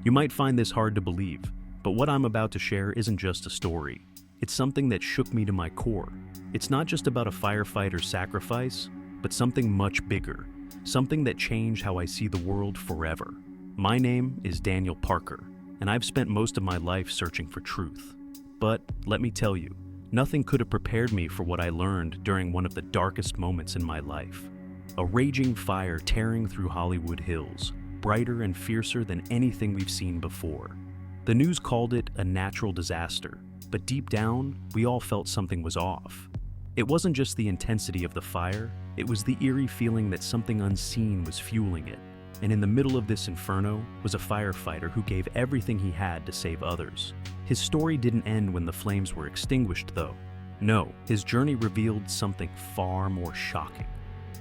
You might find this hard to believe, but what I'm about to share isn't just a story. It's something that shook me to my core. It's not just about a firefighter's sacrifice, but something much bigger, something that changed how I see the world forever. My name is Daniel Parker, and I've spent most of my life searching for truth. But let me tell you, nothing could have prepared me for what I learned during one of the darkest moments in my life. A raging fire tearing through Hollywood Hills, brighter and fiercer than anything we've seen before. The news called it a natural disaster, but deep down, we all felt something was off. It wasn't just the intensity of the fire, it was the eerie feeling that something unseen was fueling it. And in the middle of this inferno was a firefighter who gave everything he had to save others. His story didn't end when the flames were extinguished, though. No, his journey revealed something far more shocking.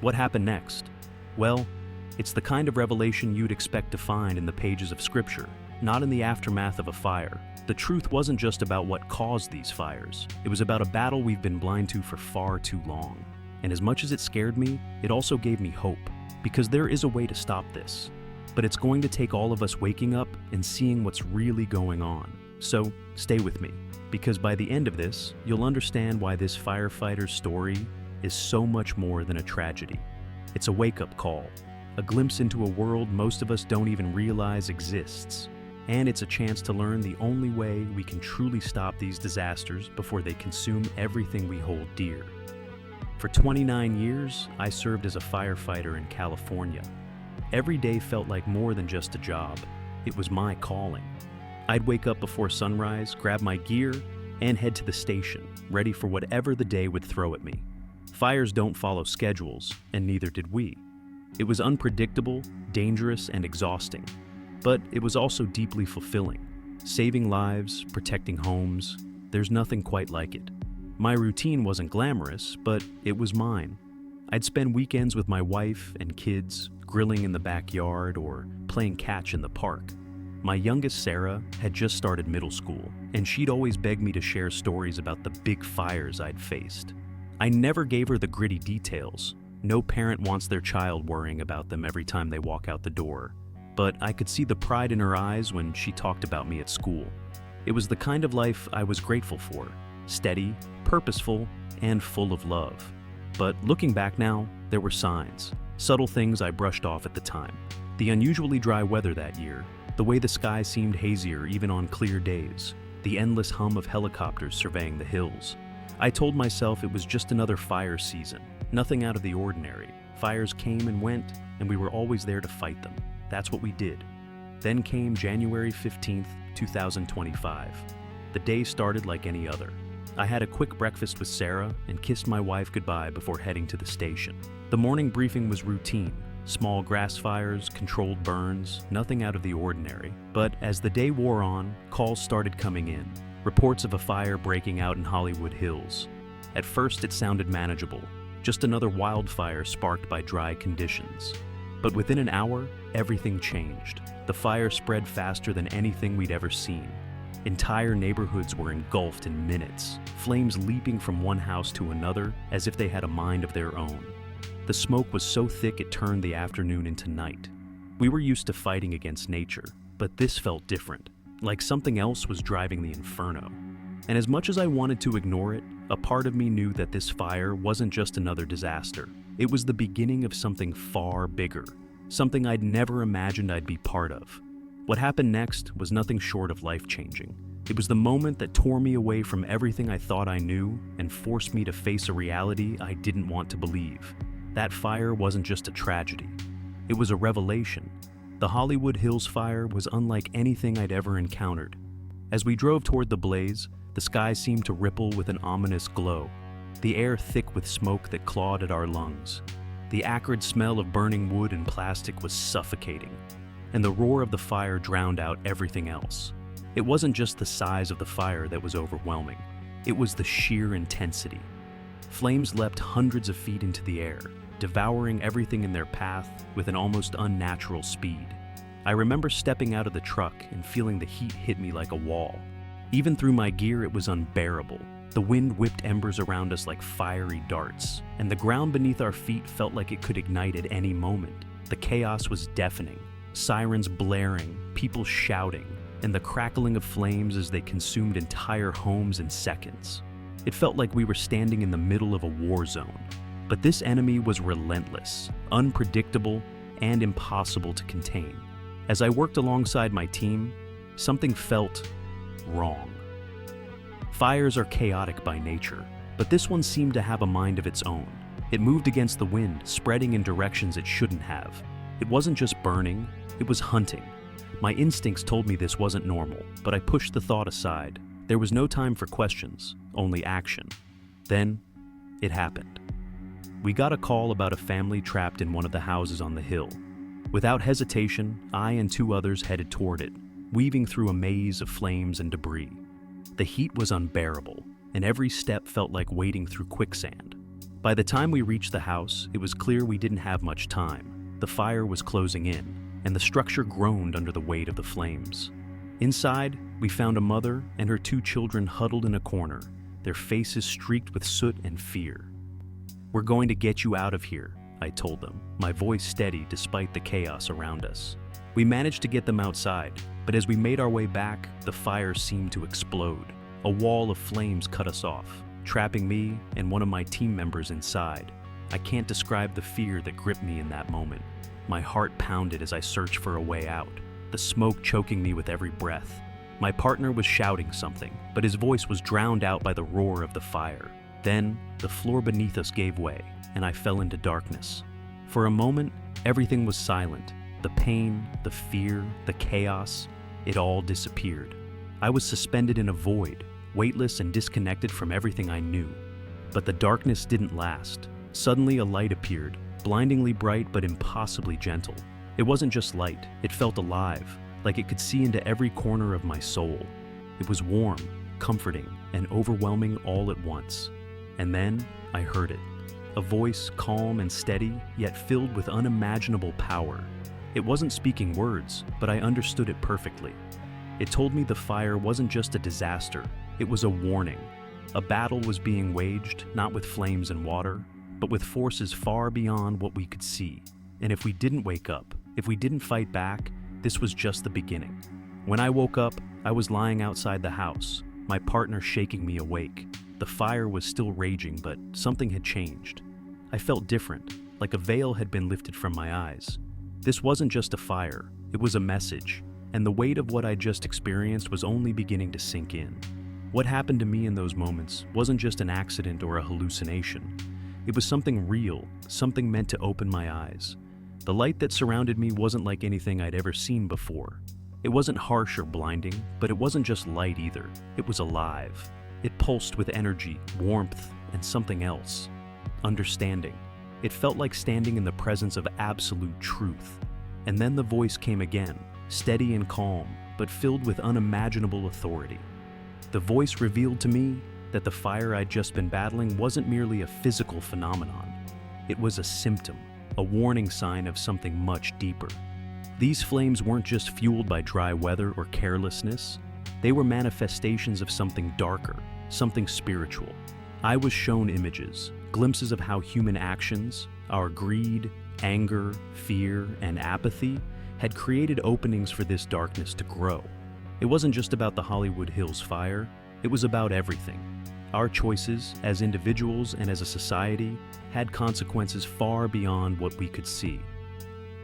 What happened next? Well, it's the kind of revelation you'd expect to find in the pages of Scripture, not in the aftermath of a fire. The truth wasn't just about what caused these fires. It was about a battle we've been blind to for far too long. And as much as it scared me, it also gave me hope, because there is a way to stop this. But it's going to take all of us waking up and seeing what's really going on. So stay with me, because by the end of this, you'll understand why this firefighter's story is so much more than a tragedy. It's a wake-up call, a glimpse into a world most of us don't even realize exists. And it's a chance to learn the only way we can truly stop these disasters before they consume everything we hold dear. For 29 years, I served as a firefighter in California. Every day felt like more than just a job. It was my calling. I'd wake up before sunrise, grab my gear, and head to the station, ready for whatever the day would throw at me. Fires don't follow schedules, and neither did we. It was unpredictable, dangerous, and exhausting. But it was also deeply fulfilling. Saving lives, protecting homes, there's nothing quite like it. My routine wasn't glamorous, but it was mine. I'd spend weekends with my wife and kids, grilling in the backyard or playing catch in the park. My youngest, Sarah, had just started middle school, and she'd always beg me to share stories about the big fires I'd faced. I never gave her the gritty details. No parent wants their child worrying about them every time they walk out the door. But I could see the pride in her eyes when she talked about me at school. It was the kind of life I was grateful for, steady, purposeful, and full of love. But looking back now, there were signs, subtle things I brushed off at the time. The unusually dry weather that year, the way the sky seemed hazier even on clear days, the endless hum of helicopters surveying the hills. I told myself it was just another fire season, nothing out of the ordinary. Fires came and went, and we were always there to fight them. That's what we did. Then came January 15th, 2025. The day started like any other. I had a quick breakfast with Sarah and kissed my wife goodbye before heading to the station. The morning briefing was routine. Small grass fires, controlled burns, nothing out of the ordinary. But as the day wore on, calls started coming in. Reports of a fire breaking out in Hollywood Hills. At first it sounded manageable, just another wildfire sparked by dry conditions. But within an hour, everything changed. The fire spread faster than anything we'd ever seen. Entire neighborhoods were engulfed in minutes, flames leaping from one house to another as if they had a mind of their own. The smoke was so thick it turned the afternoon into night. We were used to fighting against nature, but this felt different, like something else was driving the inferno. And as much as I wanted to ignore it, a part of me knew that this fire wasn't just another disaster. It was the beginning of something far bigger, something I'd never imagined I'd be part of. What happened next was nothing short of life-changing. It was the moment that tore me away from everything I thought I knew and forced me to face a reality I didn't want to believe. That fire wasn't just a tragedy. It was a revelation. The Hollywood Hills fire was unlike anything I'd ever encountered. As we drove toward the blaze, the sky seemed to ripple with an ominous glow, the air thick with smoke that clawed at our lungs. The acrid smell of burning wood and plastic was suffocating, and the roar of the fire drowned out everything else. It wasn't just the size of the fire that was overwhelming. It was the sheer intensity. Flames leapt hundreds of feet into the air, devouring everything in their path with an almost unnatural speed. I remember stepping out of the truck and feeling the heat hit me like a wall. Even through my gear, it was unbearable. The wind whipped embers around us like fiery darts, and the ground beneath our feet felt like it could ignite at any moment. The chaos was deafening. sirens blaring, people shouting, and the crackling of flames as they consumed entire homes in seconds. It felt like we were standing in the middle of a war zone. But this enemy was relentless, unpredictable, and impossible to contain. As I worked alongside my team, something felt wrong. Fires are chaotic by nature, but this one seemed to have a mind of its own. It moved against the wind, spreading in directions it shouldn't have. It wasn't just burning, it was hunting. My instincts told me this wasn't normal, but I pushed the thought aside. There was no time for questions, only action. Then, it happened. We got a call about a family trapped in one of the houses on the hill. Without hesitation, I and 2 others headed toward it, weaving through a maze of flames and debris. The heat was unbearable, and every step felt like wading through quicksand. By the time we reached the house, it was clear we didn't have much time. The fire was closing in, and the structure groaned under the weight of the flames. Inside, we found a mother and her 2 children huddled in a corner, their faces streaked with soot and fear. "We're going to get you out of here," I told them, my voice steady despite the chaos around us. We managed to get them outside, but as we made our way back, the fire seemed to explode. A wall of flames cut us off, trapping me and one of my team members inside. I can't describe the fear that gripped me in that moment. My heart pounded as I searched for a way out, the smoke choking me with every breath. My partner was shouting something, but his voice was drowned out by the roar of the fire. Then, the floor beneath us gave way, and I fell into darkness. For a moment, everything was silent. The pain, the fear, the chaos, it all disappeared. I was suspended in a void, weightless and disconnected from everything I knew. But the darkness didn't last. Suddenly a light appeared, blindingly bright but impossibly gentle. It wasn't just light, it felt alive, like it could see into every corner of my soul. It was warm, comforting, and overwhelming all at once. And then I heard it. A voice calm and steady, yet filled with unimaginable power. It wasn't speaking words, but I understood it perfectly. It told me the fire wasn't just a disaster, it was a warning. A battle was being waged, not with flames and water, but with forces far beyond what we could see. And if we didn't wake up, if we didn't fight back, this was just the beginning. When I woke up, I was lying outside the house, my partner shaking me awake. The fire was still raging, but something had changed. I felt different, like a veil had been lifted from my eyes. This wasn't just a fire, it was a message, and the weight of what I just experienced was only beginning to sink in. What happened to me in those moments wasn't just an accident or a hallucination. It was something real, something meant to open my eyes. The light that surrounded me wasn't like anything I'd ever seen before. It wasn't harsh or blinding, but it wasn't just light either. It was alive. It pulsed with energy, warmth, and something else. Understanding. It felt like standing in the presence of absolute truth. And then the voice came again, steady and calm, but filled with unimaginable authority. The voice revealed to me that the fire I'd just been battling wasn't merely a physical phenomenon. It was a symptom, a warning sign of something much deeper. These flames weren't just fueled by dry weather or carelessness. They were manifestations of something darker, something spiritual. I was shown images, glimpses of how human actions, our greed, anger, fear, and apathy had created openings for this darkness to grow. It wasn't just about the Hollywood Hills fire, it was about everything. Our choices, as individuals and as a society, had consequences far beyond what we could see.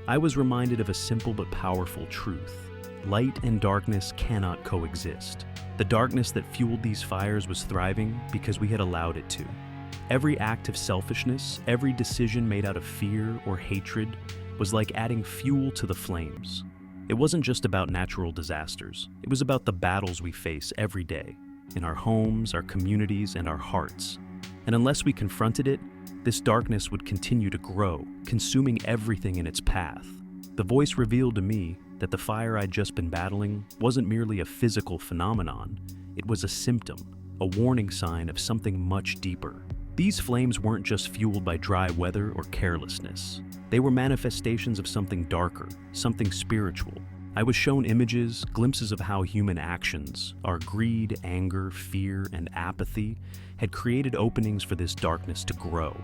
I was reminded of a simple but powerful truth. Light and darkness cannot coexist. The darkness that fueled these fires was thriving because we had allowed it to. Every act of selfishness, every decision made out of fear or hatred was like adding fuel to the flames. It wasn't just about natural disasters. It was about the battles we face every day, in our homes, our communities, and our hearts. And unless we confronted it, this darkness would continue to grow, consuming everything in its path. The voice revealed to me that the fire I'd just been battling wasn't merely a physical phenomenon. It was a symptom, a warning sign of something much deeper. These flames weren't just fueled by dry weather or carelessness. They were manifestations of something darker, something spiritual. I was shown images, glimpses of how human actions, our greed, anger, fear, and apathy, had created openings for this darkness to grow.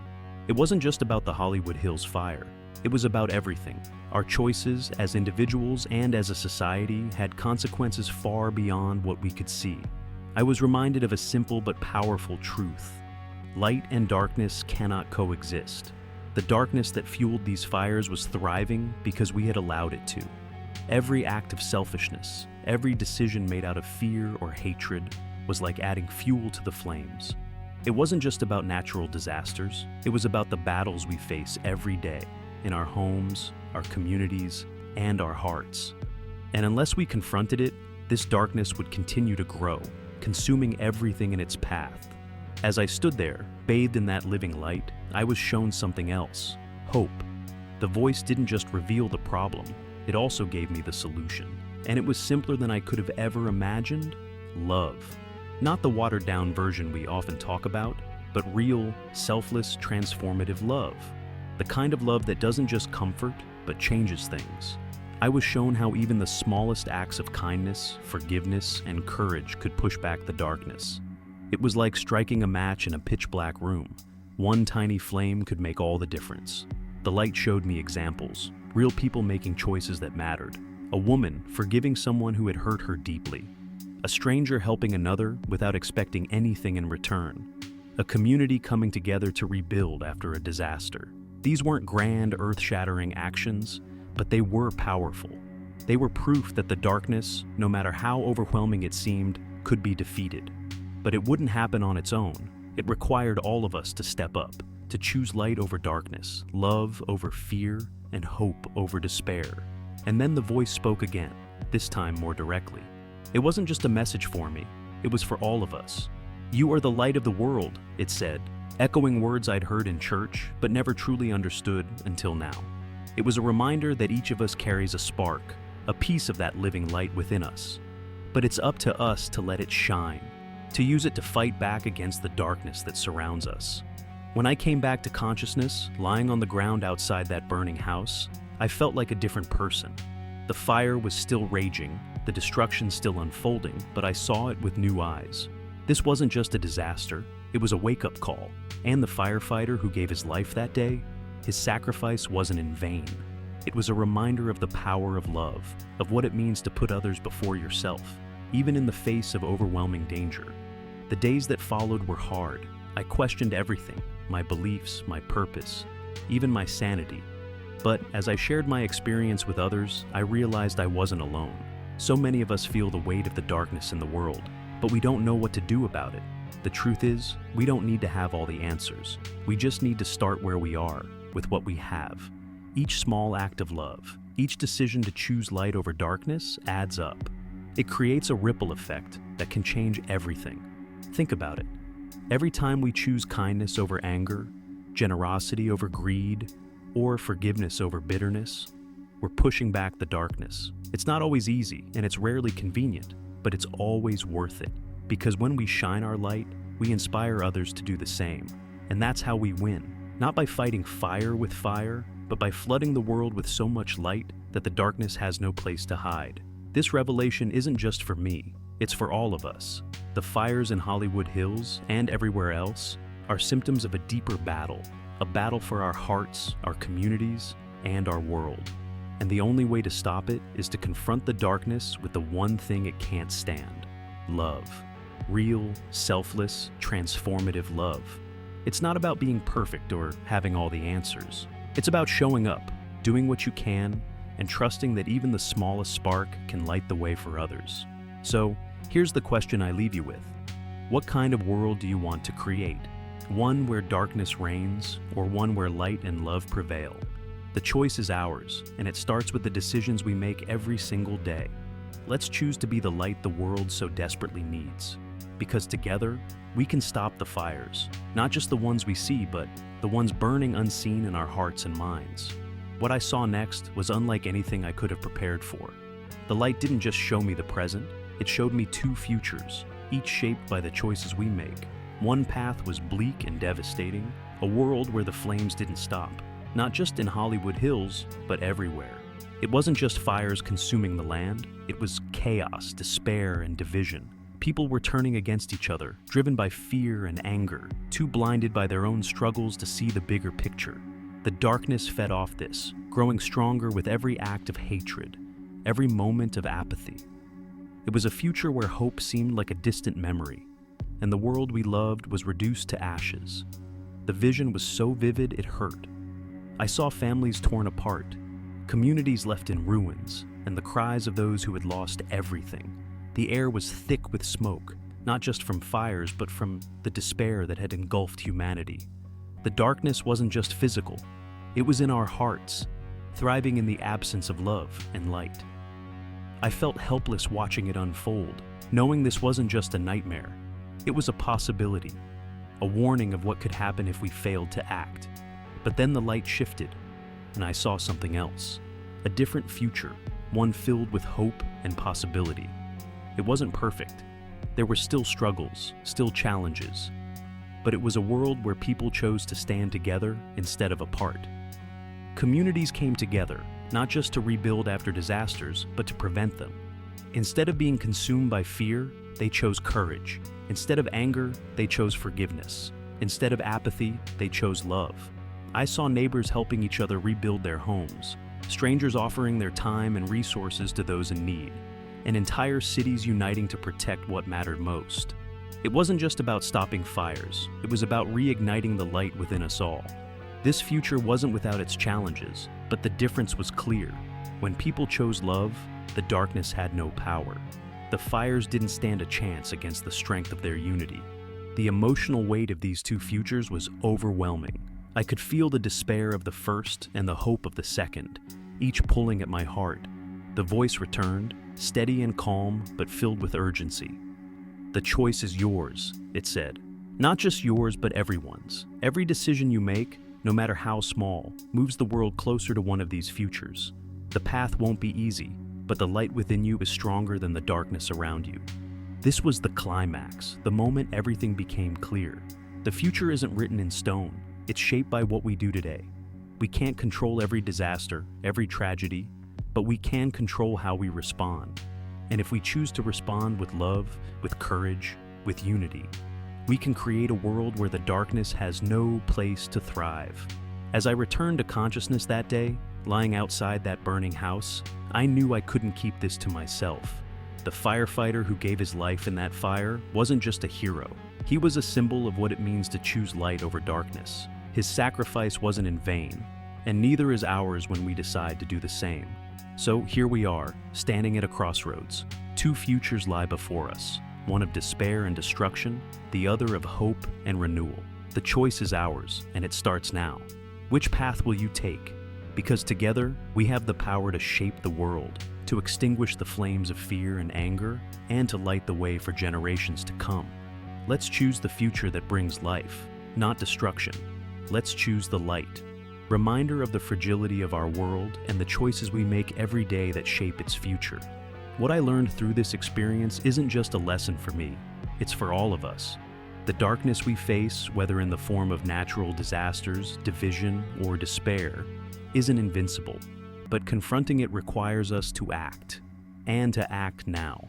It wasn't just about the Hollywood Hills fire. It was about everything. Our choices as individuals and as a society had consequences far beyond what we could see. I was reminded of a simple but powerful truth. Light and darkness cannot coexist. The darkness that fueled these fires was thriving because we had allowed it to. Every act of selfishness, every decision made out of fear or hatred was like adding fuel to the flames. It wasn't just about natural disasters, it was about the battles we face every day in our homes, our communities, and our hearts. And unless we confronted it, this darkness would continue to grow, consuming everything in its path. As I stood there, bathed in that living light, I was shown something else: hope. The voice didn't just reveal the problem, it also gave me the solution. And it was simpler than I could have ever imagined: love. Not the watered-down version we often talk about, but real, selfless, transformative love. The kind of love that doesn't just comfort, but changes things. I was shown how even the smallest acts of kindness, forgiveness, and courage could push back the darkness. It was like striking a match in a pitch-black room. One tiny flame could make all the difference. The light showed me examples, real people making choices that mattered. A woman forgiving someone who had hurt her deeply. A stranger helping another without expecting anything in return. A community coming together to rebuild after a disaster. These weren't grand, earth-shattering actions, but they were powerful. They were proof that the darkness, no matter how overwhelming it seemed, could be defeated. But it wouldn't happen on its own. It required all of us to step up, to choose light over darkness, love over fear, and hope over despair. And then the voice spoke again, this time more directly. It wasn't just a message for me, it was for all of us. "You are the light of the world," it said, echoing words I'd heard in church, but never truly understood until now. It was a reminder that each of us carries a spark, a piece of that living light within us. But it's up to us to let it shine, to use it to fight back against the darkness that surrounds us. When I came back to consciousness, lying on the ground outside that burning house, I felt like a different person. The fire was still raging, the destruction still unfolding, but I saw it with new eyes. This wasn't just a disaster, it was a wake-up call. And the firefighter who gave his life that day, his sacrifice wasn't in vain. It was a reminder of the power of love, of what it means to put others before yourself, even in the face of overwhelming danger. The days that followed were hard. I questioned everything, my beliefs, my purpose, even my sanity. But as I shared my experience with others, I realized I wasn't alone. So many of us feel the weight of the darkness in the world, but we don't know what to do about it. The truth is, we don't need to have all the answers. We just need to start where we are, with what we have. Each small act of love, each decision to choose light over darkness adds up. It creates a ripple effect that can change everything. Think about it. Every time we choose kindness over anger, generosity over greed, or forgiveness over bitterness, we're pushing back the darkness. It's not always easy, and it's rarely convenient, but it's always worth it. Because when we shine our light, we inspire others to do the same. And that's how we win. Not by fighting fire with fire, but by flooding the world with so much light that the darkness has no place to hide. This revelation isn't just for me, it's for all of us. The fires in Hollywood Hills and everywhere else are symptoms of a deeper battle, a battle for our hearts, our communities, and our world. And the only way to stop it is to confront the darkness with the one thing it can't stand: love. Real, selfless, transformative love. It's not about being perfect or having all the answers. It's about showing up, doing what you can, and trusting that even the smallest spark can light the way for others. So, here's the question I leave you with. What kind of world do you want to create? One where darkness reigns, or one where light and love prevail? The choice is ours, and it starts with the decisions we make every single day. Let's choose to be the light the world so desperately needs. Because together, we can stop the fires, not just the ones we see, but the ones burning unseen in our hearts and minds. What I saw next was unlike anything I could have prepared for. The light didn't just show me the present, it showed me two futures, each shaped by the choices we make. One path was bleak and devastating, a world where the flames didn't stop, not just in Hollywood Hills, but everywhere. It wasn't just fires consuming the land, it was chaos, despair, and division. People were turning against each other, driven by fear and anger, too blinded by their own struggles to see the bigger picture. The darkness fed off this, growing stronger with every act of hatred, every moment of apathy. It was a future where hope seemed like a distant memory, and the world we loved was reduced to ashes. The vision was so vivid it hurt. I saw families torn apart, communities left in ruins, and the cries of those who had lost everything. The air was thick with smoke, not just from fires, but from the despair that had engulfed humanity. The darkness wasn't just physical, it was in our hearts, thriving in the absence of love and light. I felt helpless watching it unfold, knowing this wasn't just a nightmare. It was a possibility, a warning of what could happen if we failed to act. But then the light shifted, and I saw something else. A different future, one filled with hope and possibility. It wasn't perfect. There were still struggles, still challenges. But it was a world where people chose to stand together instead of apart. Communities came together, not just to rebuild after disasters, but to prevent them. Instead of being consumed by fear, they chose courage. Instead of anger, they chose forgiveness. Instead of apathy, they chose love. I saw neighbors helping each other rebuild their homes, strangers offering their time and resources to those in need, and entire cities uniting to protect what mattered most. It wasn't just about stopping fires, it was about reigniting the light within us all. This future wasn't without its challenges, but the difference was clear. When people chose love, the darkness had no power. The fires didn't stand a chance against the strength of their unity. The emotional weight of these two futures was overwhelming. I could feel the despair of the first and the hope of the second, each pulling at my heart. The voice returned, steady and calm, but filled with urgency. "The choice is yours," it said. "Not just yours, but everyone's. Every decision you make, no matter how small, moves the world closer to one of these futures. The path won't be easy, but the light within you is stronger than the darkness around you." This was the climax, the moment everything became clear. The future isn't written in stone, it's shaped by what we do today. We can't control every disaster, every tragedy, but we can control how we respond. And if we choose to respond with love, with courage, with unity, we can create a world where the darkness has no place to thrive. As I returned to consciousness that day, lying outside that burning house, I knew I couldn't keep this to myself. The firefighter who gave his life in that fire wasn't just a hero. He was a symbol of what it means to choose light over darkness. His sacrifice wasn't in vain, and neither is ours when we decide to do the same. So here we are, standing at a crossroads. Two futures lie before us, one of despair and destruction, the other of hope and renewal. The choice is ours, and it starts now. Which path will you take? Because together, we have the power to shape the world, to extinguish the flames of fear and anger, and to light the way for generations to come. Let's choose the future that brings life, not destruction. Let's choose the light. Reminder of the fragility of our world and the choices we make every day that shape its future. What I learned through this experience isn't just a lesson for me, it's for all of us. The darkness we face, whether in the form of natural disasters, division, or despair, isn't invincible, but confronting it requires us to act, and to act now.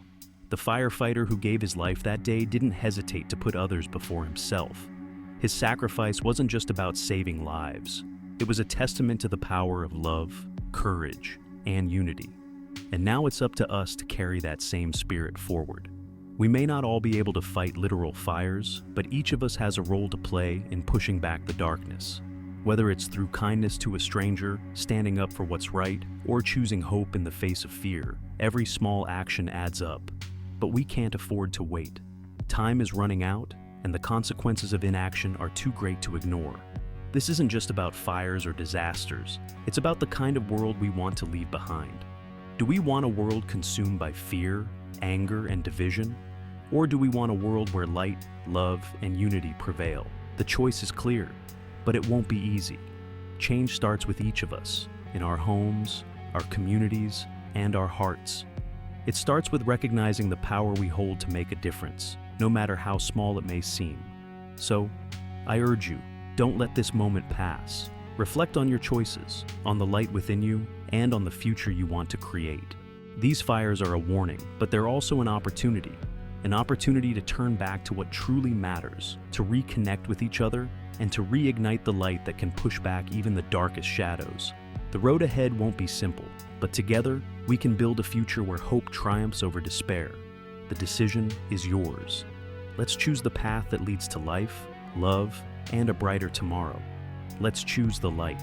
The firefighter who gave his life that day didn't hesitate to put others before himself. His sacrifice wasn't just about saving lives. It was a testament to the power of love, courage, and unity. And now it's up to us to carry that same spirit forward. We may not all be able to fight literal fires, but each of us has a role to play in pushing back the darkness. Whether it's through kindness to a stranger, standing up for what's right, or choosing hope in the face of fear, every small action adds up. But we can't afford to wait. Time is running out, and the consequences of inaction are too great to ignore. This isn't just about fires or disasters. It's about the kind of world we want to leave behind. Do we want a world consumed by fear, anger, and division? Or do we want a world where light, love, and unity prevail? The choice is clear, but it won't be easy. Change starts with each of us, in our homes, our communities, and our hearts. It starts with recognizing the power we hold to make a difference, no matter how small it may seem. So, I urge you, don't let this moment pass. Reflect on your choices, on the light within you, and on the future you want to create. These fires are a warning, but they're also an opportunity. an opportunity to turn back to what truly matters, to reconnect with each other, and to reignite the light that can push back even the darkest shadows. The road ahead won't be simple, but together, we can build a future where hope triumphs over despair. The decision is yours. Let's choose the path that leads to life, love, and a brighter tomorrow. Let's choose the light.